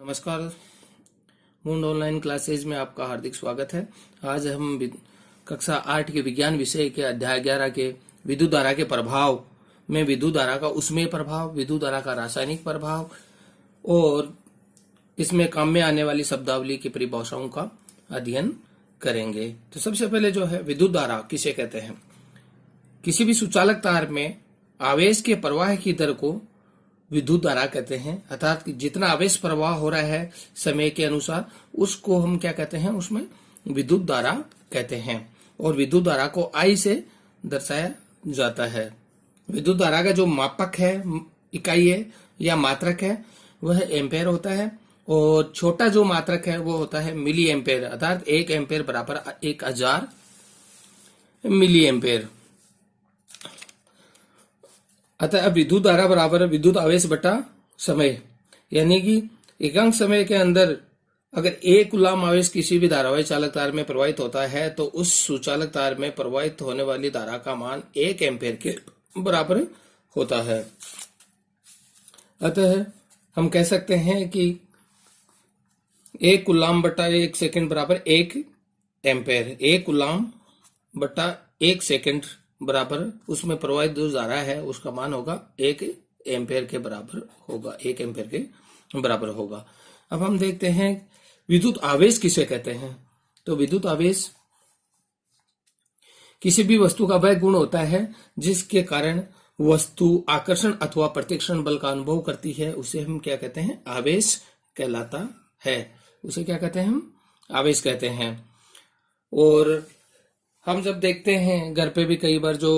नमस्कार। Moon online classes में आपका हार्दिक स्वागत है। आज हम कक्षा 8 के विज्ञान विषय के अध्याय 11 के विद्युत धारा के प्रभाव में विद्युत धारा का उष्मीय प्रभाव, विद्युत धारा का रासायनिक प्रभाव और इसमें काम में आने वाली शब्दावली की परिभाषाओं का अध्ययन करेंगे। तो सबसे पहले जो है विद्युत धारा किसे कहते हैं। किसी भी सुचालक तार में आवेश के प्रवाह की दर को विद्युत धारा कहते हैं, अर्थात जितना आवेश प्रवाह हो रहा है समय के अनुसार उसको हम क्या कहते हैं, उसमें विद्युत धारा कहते हैं। और विद्युत धारा को I से दर्शाया जाता है। विद्युत धारा का जो मापक है, इकाई है या मात्रक है वह एम्पेयर होता है और छोटा जो मात्रक है वो होता है मिली एम्पेयर, अर्थात 1 एम्पेयर बराबर 1000 मिली एम्पेयर। अतः विद्युत धारा बराबर विद्युत आवेश बटा समय, यानी कि एकांक समय के अंदर अगर 1 कूलाम आवेश किसी भी धारावाही चालक तार में प्रवाहित होता है तो उस सुचालक तार में प्रवाहित होने वाली धारा का मान 1 एम्पेयर के बराबर होता है। अतः हम कह सकते हैं कि 1 कूलाम बटा 1 सेकंड बराबर 1 एम्पेयर। 1 कूलाम बटा 1 सेकंड बराबर उसमें प्रवाहित जो धारा है उसका मान होगा 1 एम्पेयर के बराबर होगा, 1 एम्पेयर के बराबर होगा। अब हम देखते हैं विद्युत आवेश किसे कहते हैं। तो विद्युत आवेश किसी भी वस्तु का वह गुण होता है जिसके कारण वस्तु आकर्षण अथवा प्रतिकर्षण बल का अनुभव करती है, उसे हम क्या कहते हैं, आवेश कहलाता है। उसे क्या कहते हैं, हम आवेश कहते हैं। और हम जब देखते हैं घर पे भी कई बार जो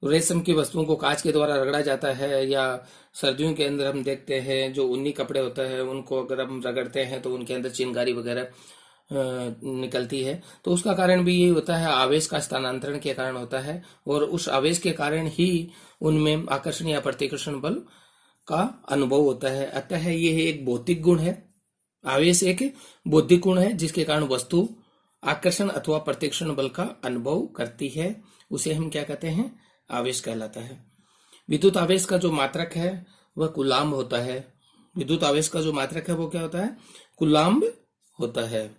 रेशम की वस्तुओं को कांच के द्वारा रगड़ा जाता है, या सर्दियों के अंदर हम देखते हैं जो ऊनी कपड़े होते हैं उनको अगर हम रगड़ते हैं तो उनके अंदर चिंगारी वगैरह निकलती है, तो उसका कारण भी यही होता है, आवेश का स्थानांतरण के कारण होता है। और उस आवेश के कारण ही उनमें आकर्षण या प्रतिकर्षण बल का अनुभव होता है। अतः यह एक भौतिक गुण है। आवेश एक बौद्धिक गुण है जिसके कारण वस्तु आकर्षण अथवा प्रतिकर्षण बल का अनुभव करती है, उसे हम क्या कहते हैं, आवेश कहलाता है। विद्युत आवेश का जो मात्रक है वह कूलाम्ब होता है। विद्युत आवेश का जो मात्रक है वो क्या होता है, कूलाम्ब होता है।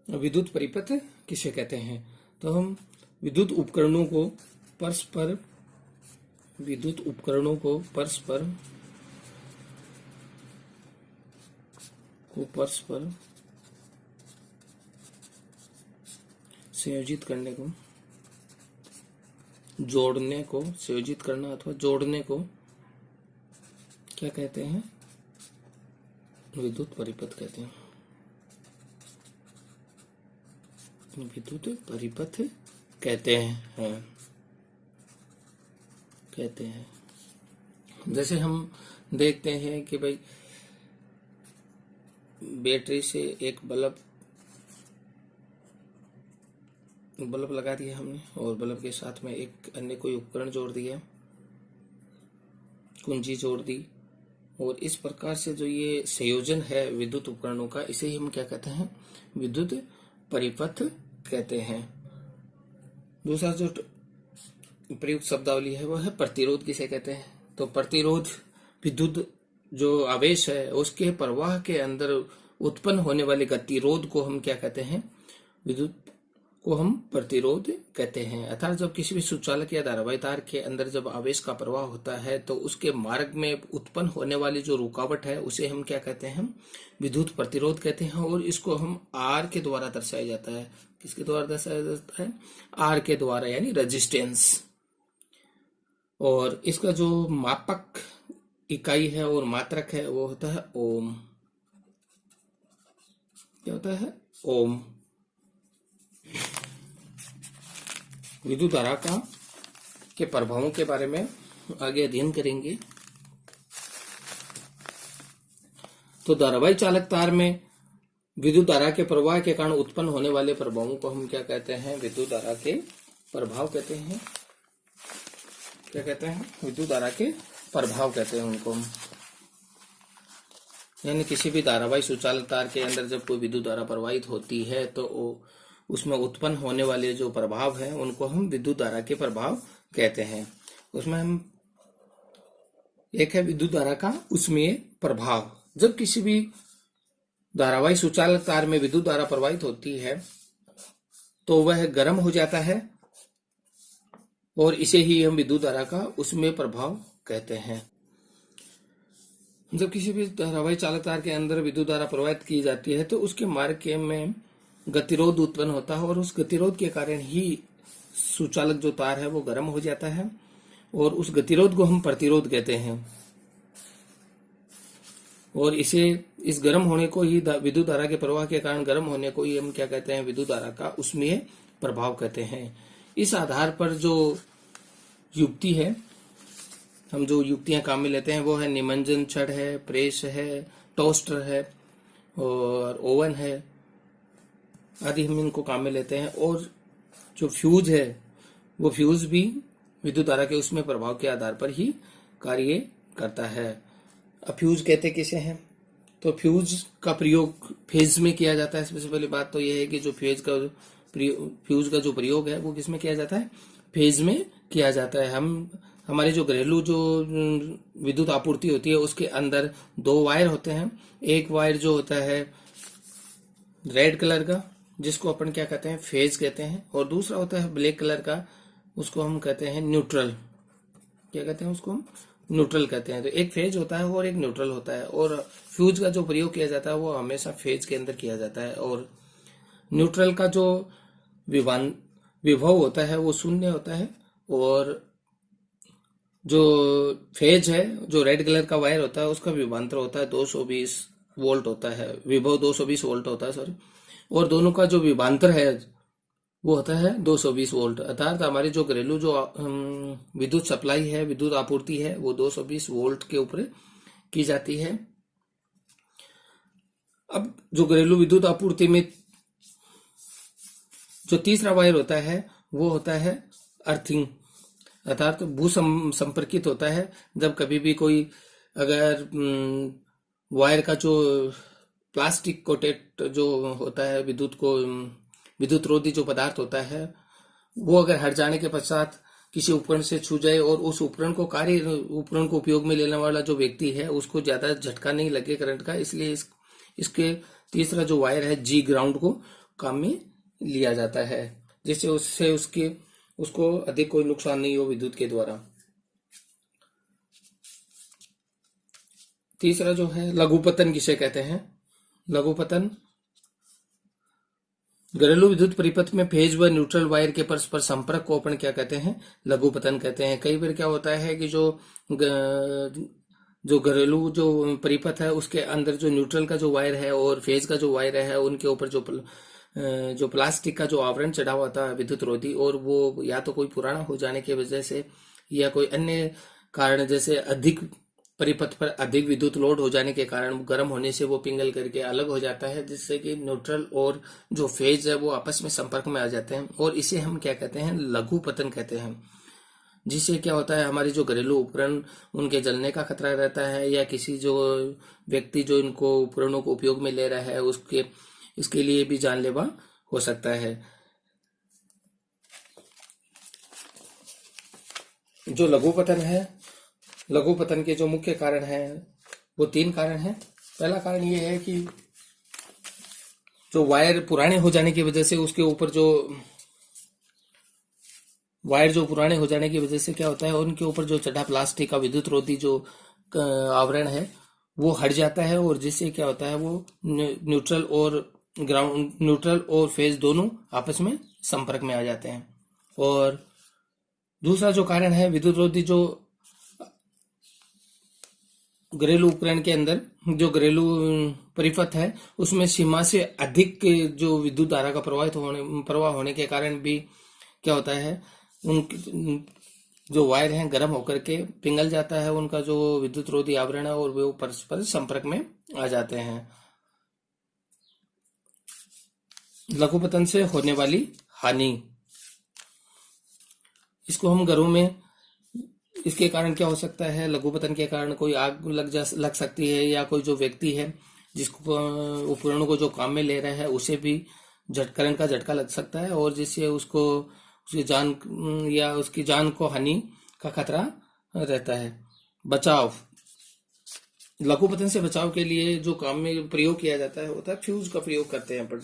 विद्युत परिपथ किसे कहते हैं। तो हम विद्युत उपकरणों को परस्पर संयोजित करने को, जोड़ने को, संयोजित करना अथवा जोड़ने को क्या कहते हैं, विद्युत परिपथ कहते हैं। विद्युत परिपथ कहते हैं। जैसे हम देखते हैं कि भाई बैटरी से एक बल्ब लगा दिया हमने और बल्ब के साथ में एक अन्य कोई उपकरण जोड़ दिया, कुंजी जोड़ दी, और इस प्रकार से जो ये संयोजन है विद्युत उपकरणों का, इसे ही हम क्या कहते हैं, विद्युत परिपथ कहते हैं। दूसरा जो प्रयुक्त शब्दावली है वह है प्रतिरोध किसे कहते हैं। तो प्रतिरोध विद्युत जो आवेश है उसके प्रवाह के अंदर उत्पन्न होने वाले गतिरोध को हम क्या कहते हैं, विद्युत को हम प्रतिरोध कहते हैं। अर्थात जब किसी भी सुचालक या धारावाही तार के अंदर जब आवेश का प्रवाह होता है तो उसके मार्ग में उत्पन्न होने वाली जो रुकावट है उसे हम क्या कहते हैं, विद्युत प्रतिरोध कहते हैं। और इसको हम आर के द्वारा दर्शाया जाता है। किसके द्वारा दर्शाया जाता है, आर के द्वारा, यानी रेजिस्टेंस। और इसका जो मापक इकाई है और मात्रक है वो होता है ओम। क्या होता है, ओम। विद्युत धारा के प्रभावों के बारे में आगे अध्ययन करेंगे। तो धारावाही चालक तार में विद्युत धारा के प्रवाह के कारण उत्पन्न होने वाले प्रभावों को हम क्या कहते हैं, विद्युत धारा के प्रभाव कहते हैं। क्या कहते हैं, विद्युत धारा के प्रभाव कहते हैं उनको। यानी किसी भी धारावाही सुचालक तार के अंदर जब कोई विद्युत धारा प्रवाहित होती है तो उसमें उत्पन्न होने वाले जो प्रभाव हैं उनको हम विद्युत धारा के प्रभाव कहते हैं। उसमें हम एक है विद्युत धारा का उष्मीय प्रभाव, जब किसी भी धारावाही सुचालक तार में विद्युत धारा प्रवाहित होती है तो वह गर्म हो जाता है और इसे ही हम विद्युत धारा का उसमें प्रभाव कहते हैं। जब किसी भी धारावाही चालक तार के अंदर विद्युत धारा प्रवाहित की जाती है तो उसके मार्ग के में गतिरोध उत्पन्न होता है और उस गतिरोध के कारण ही सुचालक जो तार है वो गर्म हो जाता है और उस गतिरोध को हम प्रतिरोध कहते हैं। और इस गर्म होने को ही विद्युत धारा के प्रवाह के कारण गर्म होने को ही हम क्या कहते हैं, विद्युत धारा का उसमें प्रभाव कहते हैं। इस आधार पर जो युक्ति है, हम जो युक्तियां काम में लेते हैं वो है निमंजन छड़ है, प्रेस है, टोस्टर है और ओवन है आदि, हम इनको काम में लेते हैं। और जो फ्यूज है वो फ्यूज भी विद्युत धारा के उसमें प्रभाव के आधार पर ही कार्य करता है। अब फ्यूज कहते किसे हैं, तो फ्यूज का प्रयोग फेज में किया जाता है। सबसे पहले बात तो यह है कि जो फ्यूज का जो प्रयोग है वो किसमें किया जाता है, फेज में किया जाता है। हमारे जो घरेलू जो विद्युत आपूर्ति होती है उसके अंदर दो वायर होते हैं। एक वायर जो होता है रेड कलर का, जिसको अपन क्या कहते हैं, फेज कहते हैं, और दूसरा होता है ब्लैक कलर का, उसको हम कहते हैं न्यूट्रल। क्या कहते हैं उसको, न्यूट्रल कहते हैं। तो एक फेज होता है और एक न्यूट्रल होता है। और फ्यूज का जो प्रयोग किया जाता है वो हमेशा फेज के अंदर किया जाता है और न्यूट्रल का जो विभव होता है वो शून्य होता है। और जो फेज है, जो रेड कलर का वायर होता है, उसका विभवांतर होता है 220 वोल्ट होता है, विभव 220 वोल्ट होता है, सॉरी। और दोनों का जो विभवांतर है वो होता है 220 वोल्ट। अर्थात हमारी जो घरेलू जो विद्युत सप्लाई है, विद्युत आपूर्ति है, वो 220 वोल्ट के ऊपर की जाती है। अब जो घरेलू विद्युत आपूर्ति में जो तीसरा वायर होता है वो होता है अर्थिंग, अर्थात भू संपर्कित होता है। जब कभी भी कोई अगर वायर का जो प्लास्टिक कोटेड जो होता है, विद्युत रोधी जो पदार्थ होता है, वो अगर हट जाने के पश्चात किसी उपकरण से छू जाए और उस उपकरण को उपयोग में लेने वाला जो व्यक्ति है उसको ज्यादा झटका नहीं लगे करंट का, इसलिए इसके तीसरा जो वायर है जी ग्राउंड को काम में लिया जाता है, जिससे उसको अधिक कोई नुकसान नहीं हो विद्युत के द्वारा। तीसरा जो है लघुपतन किसे कहते हैं, लघुपतन घरेलू विद्युत परिपथ में फेज व न्यूट्रल वायर के परस्पर संपर्क को अपन क्या कहते हैं, लघुपतन कहते हैं। कई बार क्या होता है कि जो घरेलू जो परिपथ है उसके अंदर जो न्यूट्रल का जो वायर है और फेज का जो वायर है उनके ऊपर जो प्लास्टिक का जो आवरण चढ़ा हुआ था विद्युत रोधी, और वो या तो कोई पुराना हो जाने की वजह से या कोई अन्य कारण, जैसे अधिक परिपथ पर अधिक विद्युत लोड हो जाने के कारण गर्म होने से वो पिघल करके अलग हो जाता है, जिससे कि न्यूट्रल और जो फेज है वो आपस में संपर्क में आ जाते हैं और इसे हम क्या कहते हैं, लघुपतन कहते हैं। जिससे क्या होता है, हमारे जो घरेलू उपकरण उनके जलने का खतरा रहता है, या किसी जो व्यक्ति जो इनको उपकरणों को उपयोग में ले रहा है इसके लिए भी जानलेवा हो सकता है। जो लघुपतन है, लघुपतन के जो मुख्य कारण है वो 3 कारण हैं। पहला कारण ये है कि जो वायर पुराने हो जाने की वजह से उसके ऊपर जो वायर जो पुराने हो जाने की वजह से क्या होता है, उनके ऊपर जो चढ़ा प्लास्टिक का विद्युत रोधी जो आवरण है वो हट जाता है, और जिससे क्या होता है वो न्यूट्रल और फेज दोनों आपस में संपर्क में आ जाते हैं। और दूसरा जो कारण है, विद्युत रोधी जो घरेलू उपकरण के अंदर जो घरेलू परिपथ है उसमें सीमा से अधिक जो विद्युत धारा का प्रवाह होने के कारण भी क्या होता है, उन जो वायर हैं गर्म होकर के पिघल जाता है उनका जो विद्युत रोधी आवरण है, और वो परस्पर संपर्क में आ जाते हैं। लघुपतन से होने वाली हानि, इसको हम घरों में, इसके कारण क्या हो सकता है, लघुपतन के कारण कोई आग लग सकती है, या कोई जो व्यक्ति है जिसको उपकरणों को जो काम में ले रहा है उसे भी करंट का झटका लग सकता है, और जिससे उसकी जान या उसकी जान को हानि का खतरा रहता है। बचाव, लघुपतन से बचाव के लिए जो काम में प्रयोग किया जाता है होता है फ्यूज का प्रयोग करते हैं अपन,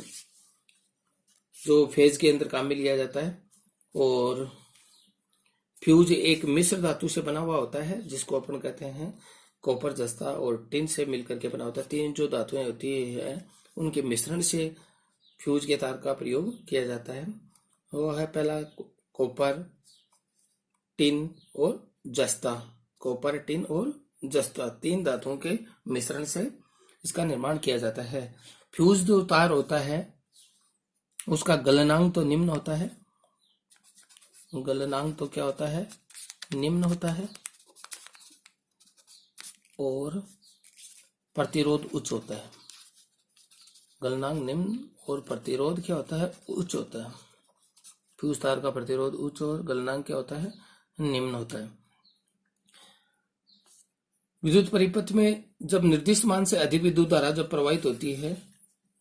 जो फेज के अंदर काम में लिया जाता है। और फ्यूज एक मिश्र धातु से बना हुआ होता है जिसको अपन कहते हैं कॉपर, जस्ता और टिन से मिलकर के बना होता है। तीन जो धातुएं होती है उनके मिश्रण से फ्यूज के तार का प्रयोग किया जाता है। वो है पहला कॉपर, टिन और जस्ता। कॉपर, टिन और जस्ता, तीन धातुओं के मिश्रण से इसका निर्माण किया जाता है। फ्यूज जो तार होता है उसका गलनांक तो निम्न होता है, गलनांक तो क्या होता है, निम्न होता है, और प्रतिरोध उच्च होता है। गलनांक निम्न और प्रतिरोध क्या होता है, उच्च होता है। फ्यूज तार का प्रतिरोध उच्च और गलनांक क्या होता है, निम्न होता है। विद्युत परिपथ में जब निर्दिष्ट मान से अधिक विद्युत धारा जब प्रवाहित होती है,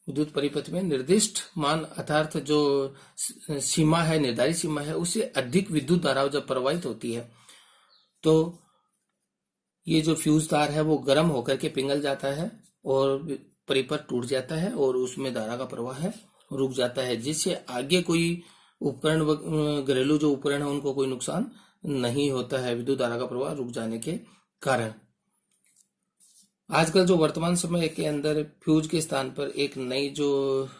विद्युत परिपथ में निर्दिष्ट मान अर्थात जो सीमा है, निर्धारित सीमा है, उससे अधिक विद्युत धारा जब प्रवाहित होती है तो ये जो फ्यूज तार है वो गर्म होकर के पिघल जाता है और परिपथ टूट जाता है और उसमें धारा का प्रवाह है रुक जाता है, जिससे आगे कोई उपकरण, घरेलू जो उपकरण है उनको कोई नुकसान नहीं होता है विद्युत धारा का प्रवाह रुक जाने के कारण। आजकल जो वर्तमान समय के अंदर फ्यूज के स्थान पर एक नई जो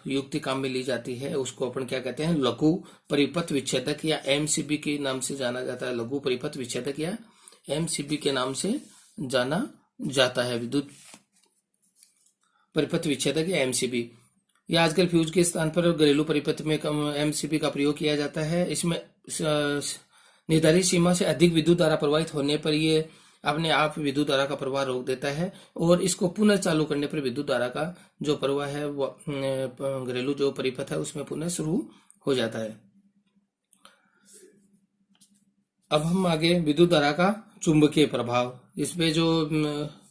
युक्ति काम में ली जाती है उसको अपन क्या कहते हैं, लघु परिपथ विच्छेदक या एमसीबी के नाम से जाना जाता है। लघु परिपथ विच्छेदक या एमसीबी के नाम से जाना जाता है, विद्युत परिपथ विच्छेदक या एमसीबी। या आजकल फ्यूज के स्थान पर घरेलू परिपथ में एमसीबी का प्रयोग किया जाता है। इसमें निर्धारित सीमा से अधिक विद्युत धारा प्रवाहित होने पर ये अपने आप विद्युत धारा का प्रवाह रोक देता है और इसको पुनः चालू करने पर विद्युत धारा का जो प्रवाह है वो घरेलू जो परिपथ है उसमें पुनः शुरू हो जाता है। अब हम आगे विद्युत धारा का चुंबकीय प्रभाव, इसमें जो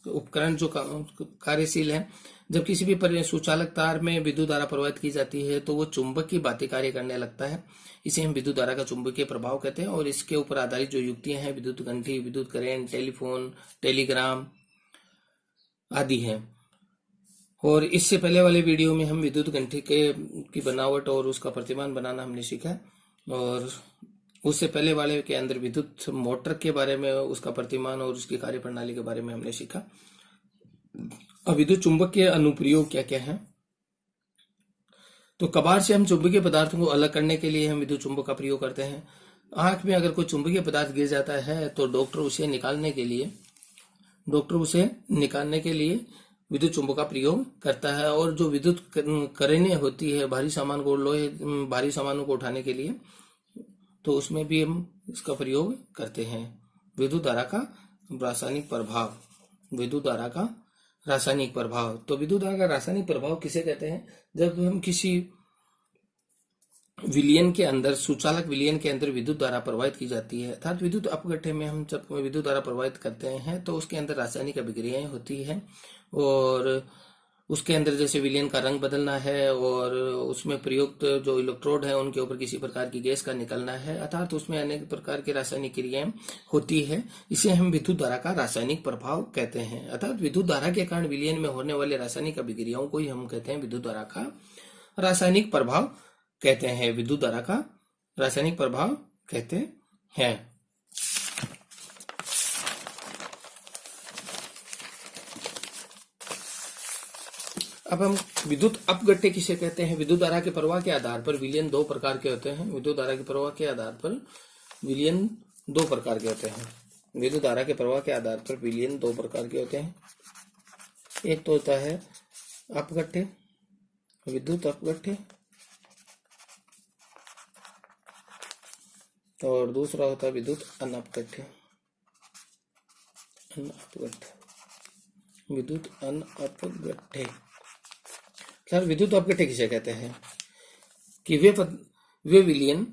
उपकरण जो कार्यशील है, जब किसी भी सुचालक तार में विद्युत धारा प्रवाहित की जाती है तो वो चुंबक की भांति कार्य करने लगता है। इसे हम विद्युत धारा का चुंबकीय प्रभाव कहते हैं। और इसके ऊपर आधारित जो युक्तियां हैं, विद्युत घंटी, विद्युत करेंट, टेलीफोन, टेलीग्राम आदि हैं। और इससे पहले वाले वीडियो में हम विद्युत घंटी की बनावट और उसका प्रतिमान बनाना हमने सीखा, और उससे पहले वाले के अंदर विद्युत मोटर के बारे में, उसका प्रतिमान और उसकी कार्यप्रणाली के बारे में हमने सीखा। अब विद्युत चुंबक के अनुप्रयोग क्या क्या है, तो कबाड़ से हम चुंबकीय पदार्थों को अलग करने के लिए हम विद्युत चुंबक का प्रयोग करते हैं। आंख में अगर कोई चुंबकीय पदार्थ गिर जाता है तो डॉक्टर उसे निकालने के लिए विद्युत चुंबक का प्रयोग करता है। और जो विद्युत करेंट होती है भारी सामानों को उठाने के लिए, तो उसमें भी हम इसका प्रयोग करते हैं। विद्युत धारा का रासायनिक प्रभाव, विद्युत धारा का रासायनिक प्रभाव। तो विद्युत धारा का रासायनिक प्रभाव किसे कहते हैं, जब हम किसी विलयन के अंदर, सुचालक विलयन के अंदर विद्युत धारा प्रवाहित की जाती है, अर्थात विद्युत अपघट्य में हम जब विद्युत धारा प्रवाहित करते हैं तो उसके अंदर रासायनिक अभिक्रियाएं होती है। और उसके अंदर जैसे विलयन का रंग बदलना है और उसमें प्रयुक्त जो इलेक्ट्रोड है उनके ऊपर किसी प्रकार की गैस का निकलना है, अर्थात उसमें अनेक प्रकार की रासायनिक क्रियाएं होती है। इसे हम विद्युत धारा का रासायनिक प्रभाव कहते हैं। अर्थात विद्युत धारा के कारण विलयन में होने वाले रासायनिक अभिक्रियाओं को ही हम कहते हैं विद्युत धारा का रासायनिक प्रभाव कहते हैं। विद्युत धारा का रासायनिक प्रभाव कहते हैं। अब हम विद्युत अपघट्य किसे कहते हैं। विद्युत धारा के प्रवाह के आधार पर विलयन दो प्रकार के होते हैं। विद्युत धारा के प्रवाह के आधार पर विलयन दो प्रकार के होते हैं। विद्युत धारा के प्रवाह के आधार पर विलयन दो प्रकार के होते हैं। एक तो होता है अपघट्य, विद्युत अपघट्य, और दूसरा होता है विद्युत अनपघट्य। विद्युत अनपघट्य। सर विद्युत अपघट्य किसे कहते हैं कि वे विलयन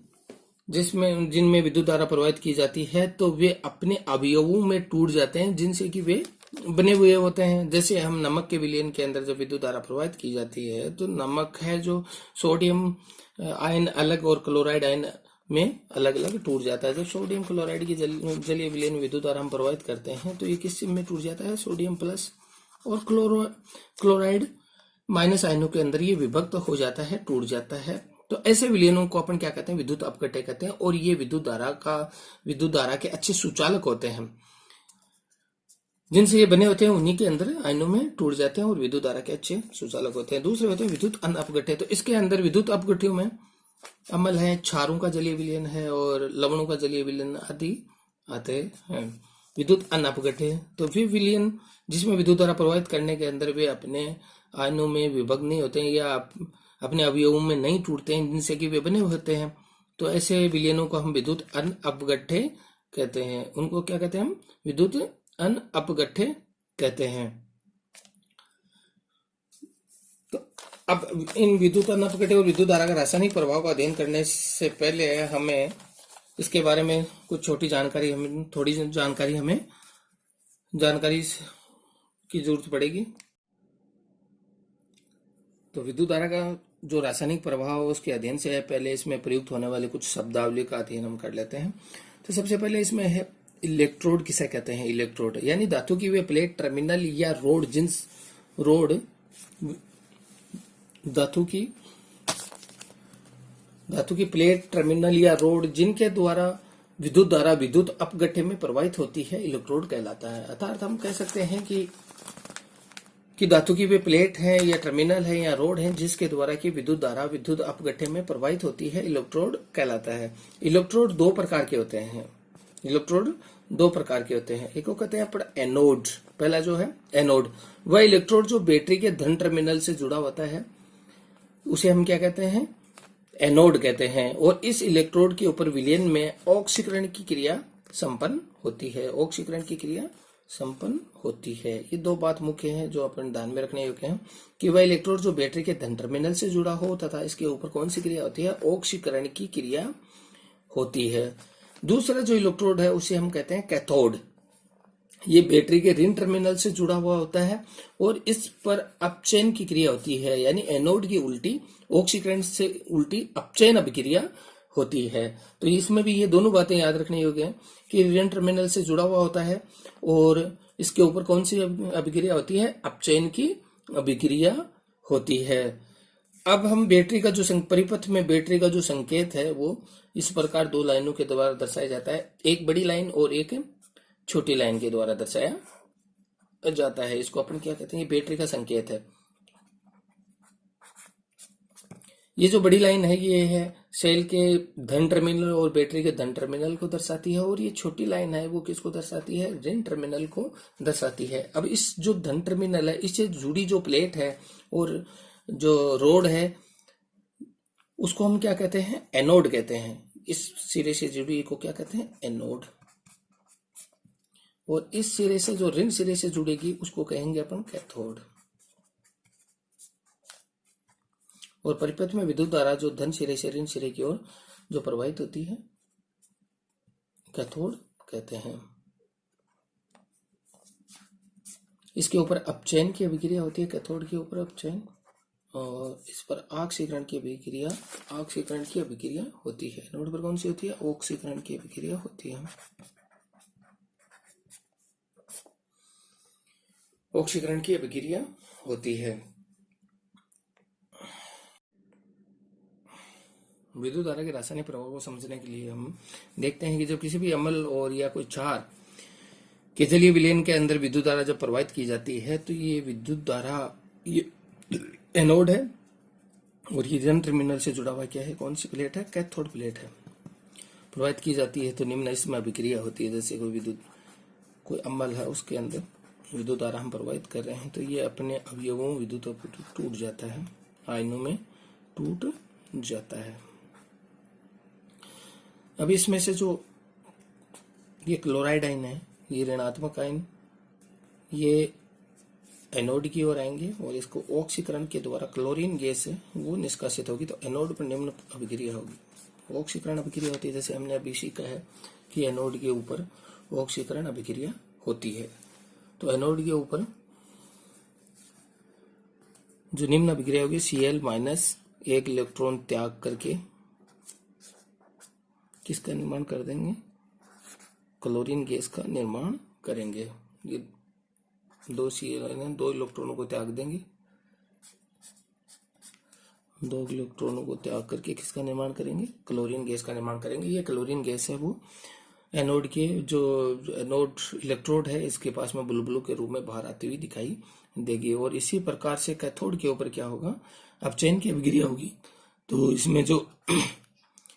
जिनमें विद्युत धारा प्रवाहित की जाती है तो वे अपने अवयवों में टूट जाते हैं जिनसे कि वे बने हुए होते हैं। जैसे हम नमक के विलयन के अंदर जब विद्युत धारा प्रवाहित की जाती है तो नमक है जो सोडियम आयन अलग और क्लोराइड आयन में अलग अलग टूट जाता है। जब सोडियम क्लोराइड की जलीय विलयन विद्युत धारा हम प्रवाहित करते हैं तो ये किस में टूट जाता है, सोडियम प्लस और क्लोराइड माइनस आयनों के अंदर ये विभक्त हो जाता है, टूट जाता है। तो ऐसे विलयनों को अपन क्या कहते हैं, विद्युत अपघट्य कहते हैं। और ये विद्युत धारा के अच्छे सुचालक होते हैं। जिनसे ये बने होते हैं उन्हीं के अंदर आयनों में टूट जाते हैं और विद्युत धारा के अच्छे सुचालक होते हैं। दूसरे होते हैं विद्युत अनअपघट्य। तो इसके अंदर विद्युत अपघट्यों में अम्ल है, क्षारों का जलीय विलयन है और लवणों का जलीय विलयन आदि आते हैं। विद्युत अनअपघट्य तो वे विलयन जिसमें विद्युत धारा प्रवाहित करने के अंदर वे अपने आयनों में विभक्त नहीं होते हैं या अपने अवयवों में नहीं टूटते हैं, जिनसे कि वे बने होते हैं। तो ऐसे विलयनों को हम विद्युत अनअपघट्य कहते हैं। उनको क्या कहते हैं हम, विद्युत अनअपघट्य कहते हैं। तो अब इन विद्युत अनअपघट्य और विद्युत धारा का रासायनिक प्रभाव का अध्ययन करने से पहले हमें इसके बारे में कुछ थोड़ी जानकारी की जरूरत पड़ेगी। तो विद्युत धारा का जो रासायनिक प्रभाव उसके अध्ययन से है पहले इसमें प्रयुक्त होने वाले कुछ शब्दावली का अध्ययन हम कर लेते हैं। तो सबसे पहले इसमें है इलेक्ट्रोड। किसे कहते हैं, इलेक्ट्रोड यानी धातु की वे प्लेट, टर्मिनल या रोड धातु की प्लेट, टर्मिनल या रोड जिनके द्वारा विद्युत धारा विद्युत अपघट्य में प्रवाहित होती है, इलेक्ट्रोड कहलाता है। अर्थात हम कह सकते हैं कि धातु की वे प्लेट है या टर्मिनल है या रोड है जिसके द्वारा की विद्युत धारा विद्युत अपघट्य में प्रवाहित होती है, इलेक्ट्रोड कहलाता है। इलेक्ट्रोड दो प्रकार के होते हैं। एक को कहते हैं अपन एनोड। पहला जो है एनोड, वह इलेक्ट्रोड जो बैटरी के धन टर्मिनल से जुड़ा होता है उसे हम क्या कहते हैं, एनोड कहते हैं। और इस इलेक्ट्रोड के ऊपर विलयन में ऑक्सीकरण की क्रिया संपन्न होती है। ये दो बात मुख्य हैं जो अपन ध्यान में रखने योग्य हैं कि वह इलेक्ट्रोड जो बैटरी के धन टर्मिनल से जुड़ा हो तथा इसके ऊपर कौन सी क्रिया होती है, ऑक्सीकरण की क्रिया होती है। दूसरा जो इलेक्ट्रोड है उसे हम कहते हैं कैथोड। ये बैटरी के ऋण टर्मिनल से जुड़ा हुआ होता है और इस पर अपचयन की क्रिया होती है, यानी एनोड की उल्टी ऑक्सीकरण से उल्टी अपचयन अभिक्रिया होती है। तो इसमें भी ये दोनों बातें याद रखने योग्य हैं कि ऋण टर्मिनल से जुड़ा हुआ होता है और इसके ऊपर कौन सी अभिक्रिया होती है, अपचयन की अभिक्रिया होती है। अब हम बैटरी का जो परिपथ में बैटरी का जो संकेत है वो इस प्रकार दो लाइनों के द्वारा दर्शाया जाता है, एक बड़ी लाइन और एक छोटी लाइन के द्वारा दर्शाया जाता है। इसको अपन क्या कहते हैं, बैटरी का संकेत है। ये जो बड़ी लाइन है ये है सेल के धन टर्मिनल और बैटरी के धन टर्मिनल को दर्शाती है और ये छोटी लाइन है वो किसको दर्शाती है, ऋण टर्मिनल को दर्शाती है। अब इस जो धन टर्मिनल है इससे जुड़ी जो प्लेट है और जो रोड है उसको हम क्या कहते हैं, एनोड कहते हैं। इस सिरे से जुड़ी को क्या कहते हैं, एनोड। और इस सिरे से जो ऋण सिरे से जुड़ेगी उसको कहेंगे अपन कैथोड। और परिपथ में विद्युत धारा जो धन सिरे से ऋण सिरे की ओर जो प्रवाहित होती है कैथोड कहते हैं। इसके ऊपर अपचयन की अभिक्रिया होती है, कैथोड के ऊपर अपचयन, और इस पर ऑक्सीकरण की अभिक्रिया होती है। नोड पर कौन सी होती है, ऑक्सीकरण की अभिक्रिया होती है। ऑक्सीकरण की अभिक्रिया होती है। विद्युत धारा के रासायनिक प्रभाव को समझने के लिए हम देखते हैं कि जब किसी भी अम्ल और या कोई क्षार के जलीय विलयन के अंदर विद्युत धारा जब प्रवाहित की जाती है तो ये विद्युत धारा ये एनोड है और ये ऋण टर्मिनल से जुड़ा हुआ क्या है, कौन सी प्लेट है, कैथोड प्लेट है, प्रवाहित की जाती है। तो निम्न इसमें अभिक्रिया होती है। जैसे कोई अम्ल है उसके अंदर विद्युत धारा हम प्रवाहित कर रहे हैं तो ये अपने अवयवों विद्युत टूट जाता है, आयनों में टूट जाता है। अब इसमें से जो ये क्लोराइड आयन है, ये ऋणात्मक आयन, ये एनोड की ओर आएंगे और इसको ऑक्सीकरण के द्वारा क्लोरीन गैस है वो निष्कासित होगी तो एनोड पर निम्न अभिक्रिया होगी। ऑक्सीकरण अभिक्रिया होती है, जैसे हमने अभी सीखा है कि एनोड के ऊपर ऑक्सीकरण अभिक्रिया होती है। तो एनोड के ऊपर जो निम्न अभिक्रिया होगी, Cl- एक इलेक्ट्रॉन त्याग करके किसका निर्माण कर देंगे, क्लोरीन गैस का निर्माण करेंगे। ये दो Cl आयन 2 इलेक्ट्रॉनों को त्याग देंगे, 2 इलेक्ट्रॉनों को त्याग करके किसका निर्माण करेंगे, क्लोरीन गैस का निर्माण करेंगे। ये क्लोरीन गैस है वो एनोड के जो एनोड इलेक्ट्रोड है इसके पास में बुलबुलों के रूप में बाहर आती हुई दिखाई देगी। और इसी प्रकार से कैथोड के ऊपर क्या होगा, अपचयन की अभिक्रिया होगी। तो इसमें जो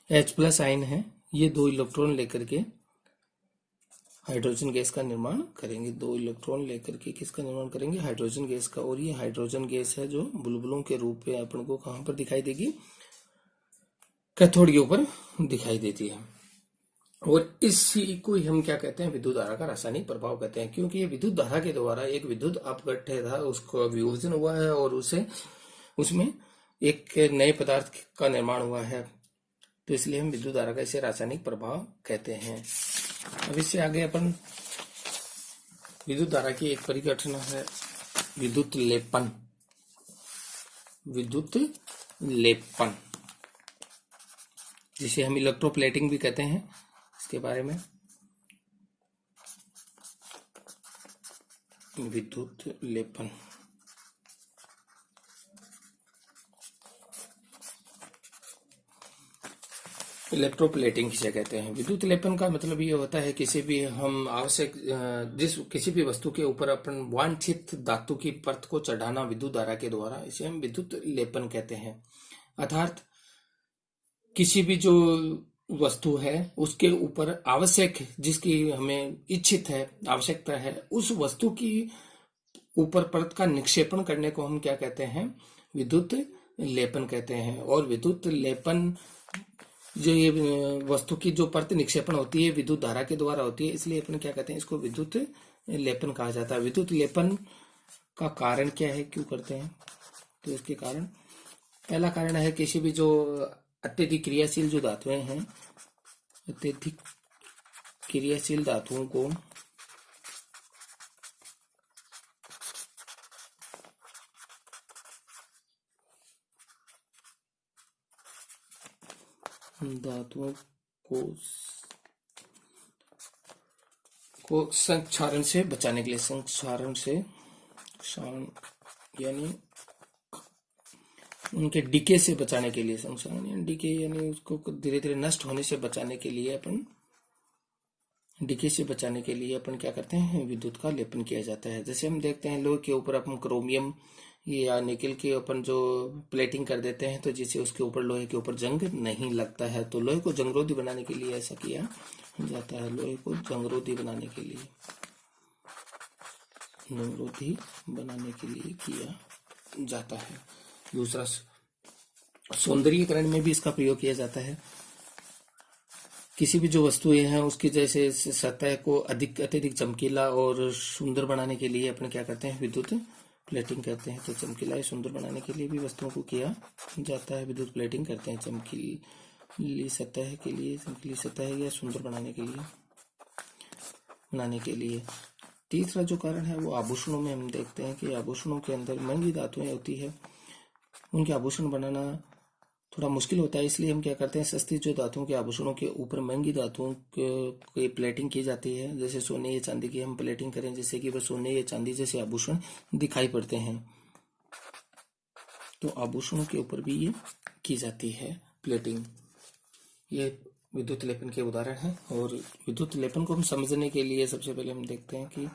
H+ आयन है ये 2 इलेक्ट्रॉन लेकर के हाइड्रोजन गैस का निर्माण करेंगे, 2 इलेक्ट्रॉन लेकर के किसका निर्माण करेंगे, हाइड्रोजन गैस का। और ये हाइड्रोजन गैस है जो बुलबुलों के रूप में अपन को कहां पर दिखाई देगी, कैथोड के ऊपर दिखाई देती है। और इसी को ही हम क्या कहते हैं, विद्युत धारा का रासायनिक प्रभाव कहते हैं, क्योंकि ये विद्युत धारा के द्वारा एक विद्युत अपघट्य था उसको विभोजन हुआ है और उसमें एक नए पदार्थ का निर्माण हुआ है, तो इसलिए हम विद्युत धारा का इसे रासायनिक प्रभाव कहते हैं। अब इससे आगे अपन विद्युत धारा की एक परिघटना है विद्युत लेपन। विद्युत लेपन जिसे हम इलेक्ट्रोप्लेटिंग भी कहते हैं, इसके बारे में विद्युत लेपन। इलेक्ट्रोप्लेटिंग किसे कहते हैं, विद्युत लेपन का मतलब ये होता है किसी भी हम आवश्यक किसी भी वस्तु के ऊपर अपन वांछित धातु की परत को चढ़ाना विद्युत धारा के द्वारा, इसे हम विद्युत लेपन कहते हैं। अर्थात किसी भी जो वस्तु है उसके ऊपर आवश्यक जिसकी हमें इच्छित है आवश्यकता है उस वस्तु की ऊपर परत का निक्षेपण करने को हम क्या कहते हैं, विद्युत लेपन कहते हैं। और विद्युत लेपन जो ये वस्तु की जो परत निक्षेपण होती है विद्युत धारा के द्वारा होती है, इसलिए अपन क्या कहते हैं, इसको विद्युत लेपन कहा जाता है। विद्युत लेपन का कारण क्या है, क्यों करते हैं, तो इसके कारण पहला कारण है किसी भी जो अत्यधिक क्रियाशील जो धातुएं हैं, अत्यधिक क्रियाशील धातुओं को संक्षारण से बचाने के लिए, संक्षारण से यानी उनके डीके से बचाने के लिए, संक्षारण यानी डीके यानी उसको धीरे धीरे नष्ट होने से बचाने के लिए अपन डीके से बचाने के लिए अपन क्या करते हैं, विद्युत का लेपन किया जाता है। जैसे हम देखते हैं लोहे के ऊपर अपन क्रोमियम या निकल के अपन जो प्लेटिंग कर देते हैं तो जिससे उसके ऊपर लोहे के ऊपर जंग नहीं लगता है, तो लोहे को जंगरोधी बनाने के लिए ऐसा किया जाता है। लोहे को जंगरोधी बनाने के लिए किया जाता है। दूसरा सौंदर्यीकरण में भी इसका प्रयोग किया जाता है। किसी भी जो वस्तुएं हैं उसकी जैसे सतह को अत्यधिक चमकीला और सुंदर बनाने के लिए अपन क्या करते हैं, विद्युत प्लेटिंग करते हैं। तो चमकीला या सुंदर बनाने के लिए भी वस्तुओं को किया जाता है, विद्युत प्लेटिंग करते हैं चमकीली सतह के लिए, चमकीली सतह या सुंदर बनाने के लिए। तीसरा जो कारण है वो आभूषणों में हम देखते हैं कि आभूषणों के अंदर महंगी धातुएं होती है, उनके आभूषण बनाना थोड़ा मुश्किल होता है, इसलिए हम क्या करते हैं, सस्ती जो धातुओं के आभूषणों के ऊपर महंगी धातुओं की प्लेटिंग की जाती है। जैसे सोने या चांदी की हम प्लेटिंग करें जिससे कि वह सोने या चांदी जैसे आभूषण दिखाई पड़ते हैं, तो आभूषणों के ऊपर भी ये की जाती है प्लेटिंग। ये विद्युत लेपन के उदाहरण हैं। और विद्युत लेपन को हम समझने के लिए सबसे पहले हम देखते हैं कि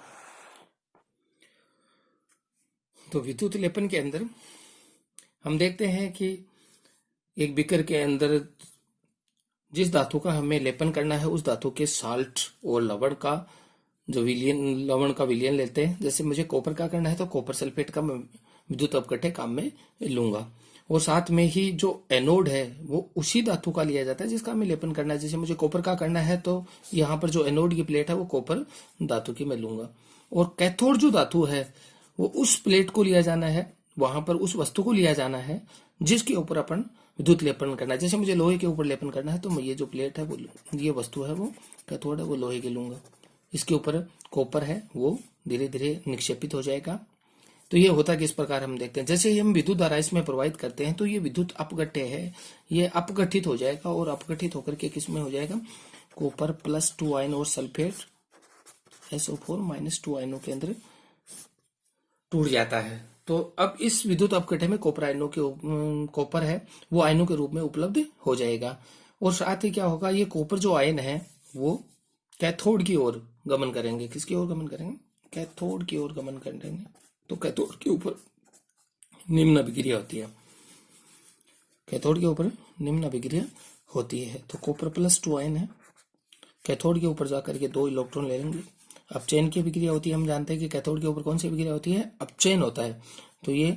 तो विद्युत लेपन के अंदर हम देखते हैं कि एक बीकर के अंदर जिस धातु का हमें लेपन करना है उस धातु के साल्ट और लवण का विलयन लेते हैं। जैसे मुझे कॉपर का करना है तो कॉपर सल्फेट का विद्युत अपघट्य काम में लूंगा, और साथ में ही जो एनोड है वो उसी धातु का लिया जाता है जिसका हमें लेपन करना है। जैसे मुझे कॉपर का करना है तो यहाँ पर जो एनोड की प्लेट है वो कॉपर धातु की मैं लूंगा, और कैथोड जो धातु है वो उस प्लेट को लिया जाना है, वहां पर उस वस्तु को लिया जाना है जिसके ऊपर अपन विद्युत लेपन करना है। जैसे मुझे लोहे के ऊपर लेपन करना है तो मैं ये जो प्लेट है वो ये वस्तु है वो कैथोड है वो लोहे की लूंगा, इसके ऊपर कॉपर है वो धीरे धीरे निक्षेपित हो जाएगा। तो ये होता है कि इस प्रकार हम देखते हैं जैसे ही हम विद्युत धारा इसमें प्रवाहित करते हैं तो ये विद्युत अपघट्य है, ये अपघटित हो जाएगा, और अपघटित होकर के किस में हो जाएगा, कॉपर +2 आयन और सल्फेट SO4 -2 आयनों के अंदर टूट जाता है। तो अब इस विद्युत अपघट्य में कॉपर आयनों के कॉपर है वो आयनों के रूप में उपलब्ध हो जाएगा। और साथ ही क्या होगा, ये कॉपर जो आयन है वो कैथोड की ओर गमन करेंगे। किसकी ओर गमन करेंगे? कैथोड की ओर गमन करेंगे। तो कैथोड के ऊपर निम्न अभिक्रिया होती है। कैथोड के ऊपर निम्न अभिक्रिया होती है। तो कॉपर +2 आयन है, कैथोड के ऊपर जाकर के 2 इलेक्ट्रॉन ले लेंगे। अपचयन की अभिक्रिया होती है। हम जानते हैं कि कैथोड के ऊपर कौन सी अभिक्रिया होती है? अपचयन होता है। तो ये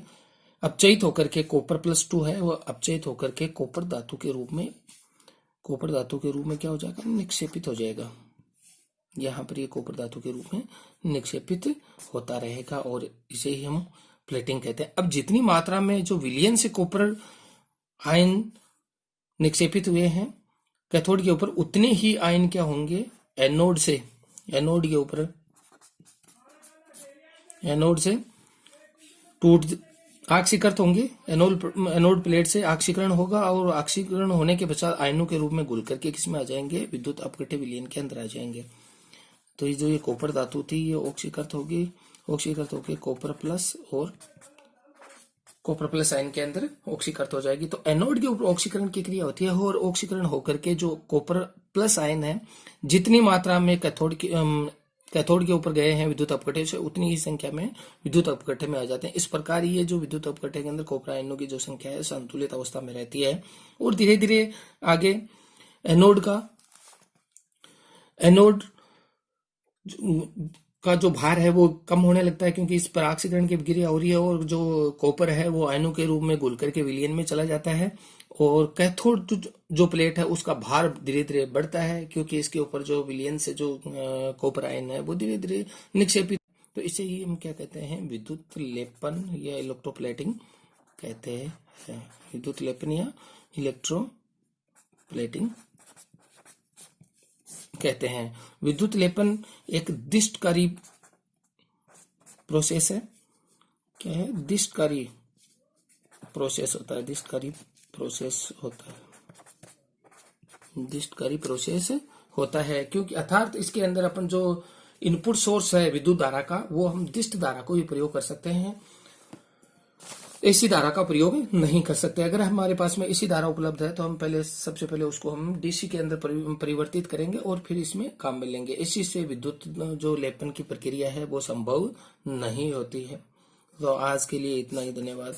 अपचयित होकर के कॉपर +2 है, वो अपचयित होकर के कॉपर धातु के रूप में क्या हो जाएगा? निक्षेपित हो जाएगा। यहाँ पर ये कॉपर धातु के रूप में निक्षेपित होता रहेगा और इसे ही हम प्लेटिंग कहते हैं। अब जितनी मात्रा में जो विलयन से कॉपर आयन निक्षेपित हुए हैं कैथोड के ऊपर, उतने ही आयन क्या होंगे? एनोड से टूट आक्सीकृत होंगे। एनोड प्लेट से आक्सीकरण होगा और आक्सीकरण होने के पश्चात आयनों के रूप में घुल करके किसमें आ जाएंगे? विद्युत अपघट्य विलयन के अंदर आ जाएंगे। तो ये जो ये कॉपर धातु थी ये ऑक्सीकृत होगी कॉपर प्लस आयन के अंदर ऑक्सीकृत हो जाएगी। तो एनोड के ऊपर ऑक्सीकरण की क्रिया होती है और ऑक्सीकरण होकर के जो कॉपर प्लस आयन है जितनी मात्रा में कैथोड के ऊपर गए हैं विद्युत अपघट्य से, उतनी ही संख्या में विद्युत अपघट्य में आ जाते हैं। इस प्रकार ये जो विद्युत अपघट्य के अंदर कॉपर आयनों की जो संख्या है संतुलित अवस्था में रहती है और धीरे धीरे आगे एनोड का जो भार है वो कम होने लगता है, क्योंकि इस पर ऑक्सीकरण की अभिक्रिया हो रही है और जो कॉपर है वो आयनों के रूप में घुल करके विलयन में चला जाता है। और कैथोड जो प्लेट है उसका भार धीरे धीरे बढ़ता है, क्योंकि इसके ऊपर जो विलयन से जो कॉपर आयन है वो धीरे धीरे निक्षेपित। तो इसे ही हम क्या कहते हैं? विद्युत लेपन या इलेक्ट्रोप्लेटिंग कहते हैं। विद्युत लेपन या इलेक्ट्रोप्लेटिंग कहते हैं। विद्युत लेपन एक दिष्टकारी प्रोसेस है। क्या है? दिष्टकारी प्रोसेस होता है। दिष्टकारी प्रोसेस होता है क्योंकि अर्थात इसके अंदर अपन जो इनपुट सोर्स है विद्युत धारा का वो हम दिष्ट धारा को भी प्रयोग कर सकते हैं, एसी धारा का प्रयोग नहीं कर सकते। अगर हमारे पास में एसी धारा उपलब्ध है तो हम सबसे पहले उसको हम डीसी के अंदर परिवर्तित करेंगे और फिर इसमें काम में लेंगे। एसी से विद्युत जो लेपन की प्रक्रिया है वो संभव नहीं होती है। तो आज के लिए इतना ही। धन्यवाद।